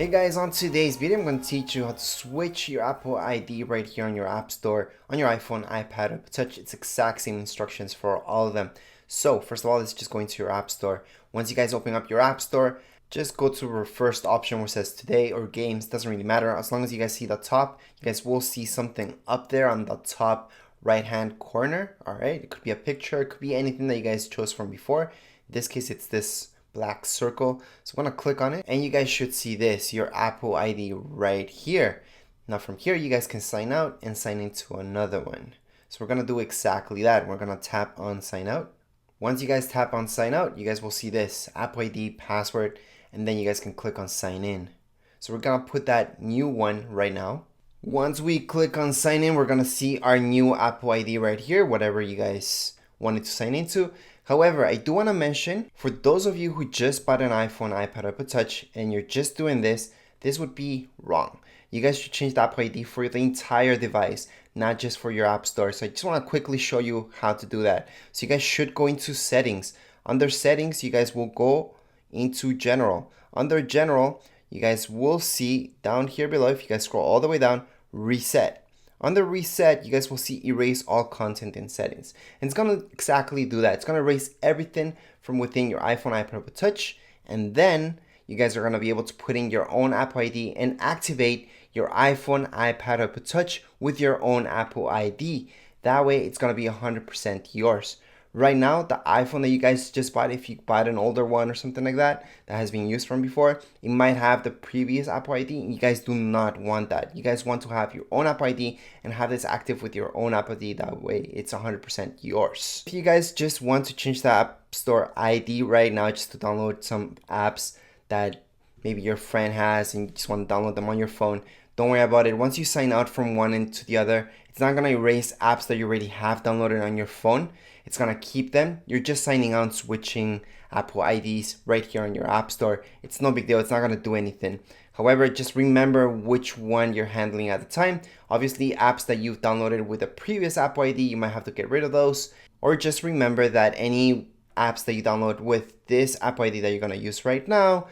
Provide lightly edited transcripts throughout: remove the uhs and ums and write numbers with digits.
Hey guys, on today's video I'm going to teach you how to switch your Apple ID right here on your App Store on your iPhone, iPad, or Touch. It's exact same instructions for all of them. So first of all, let's just go into your App Store. Once you guys open up your App Store, just go to the first option where it says Today or Games. Doesn't really matter. As long as you guys see the top, you guys will see something up there on the top right hand corner. Alright, it could be a picture, it could be anything that you guys chose from before. In this case, it's this black circle. So I'm going to click on it and you guys should see this, your Apple ID right here. Now from here you guys can sign out and sign into another one. So we're going to do exactly that. We're going to tap on sign out. Once you guys tap on sign out, you guys will see this Apple ID, password, and then you guys can click on sign in. So we're going to put that new one right now. Once we click on sign in, we're going to see our new Apple ID right here, whatever you guys wanted to sign into. However, I do want to mention, for those of you who just bought an iPhone, iPad, or Touch, and you're just doing this, this would be wrong. You guys should change the Apple ID for the entire device, not just for your App Store. So I just want to quickly show you how to do that. So you guys should go into settings. Under settings, you guys will go into general. Under general, you guys will see down here below, if you guys scroll all the way down, reset. Under reset, you guys will see erase all content in settings. And it's gonna exactly do that. It's gonna erase everything from within your iPhone, iPad, or Touch. And then you guys are gonna be able to put in your own Apple ID and activate your iPhone, iPad, or Touch with your own Apple ID. That way, it's gonna be 100% yours. Right now, the iPhone that you guys just bought, if you bought an older one or something like that, that has been used from before, it might have the previous Apple ID. You guys do not want that. You guys want to have your own Apple ID and have this active with your own Apple ID. That way, it's 100% yours. If you guys just want to change the App Store ID right now, just to download some apps that maybe your friend has and you just want to download them on your phone, don't worry about it. Once you sign out from one into the other, it's not going to erase apps that you already have downloaded on your phone. It's going to keep them. You're just signing out and switching Apple IDs right here on your App Store. It's no big deal. It's not going to do anything. However, just remember which one you're handling at the time. Obviously, apps that you've downloaded with a previous Apple ID, you might have to get rid of those. Or just remember that any apps that you download with this Apple ID that you're going to use right now,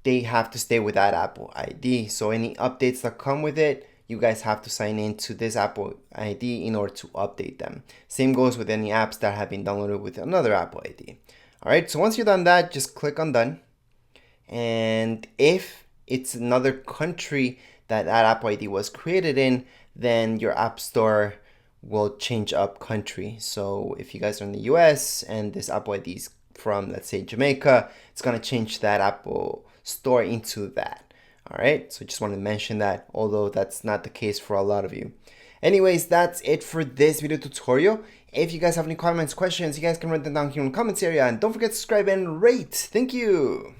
they have to stay with that Apple ID. So any updates that come with it, you guys have to sign in to this Apple ID in order to update them. Same goes with any apps that have been downloaded with another Apple ID. All right, so once you're done that, just click on done. And if it's another country that that Apple ID was created in, then your App Store will change up country. So if you guys are in the US and this Apple ID is from, let's say, Jamaica, it's gonna change that Apple Store into that. All right, so just want to mention that, although that's not the case for a lot of you. Anyways, that's it for this video tutorial. If you guys have any comments, questions, you guys can write them down here in the comments area, and don't forget to subscribe and rate. Thank you.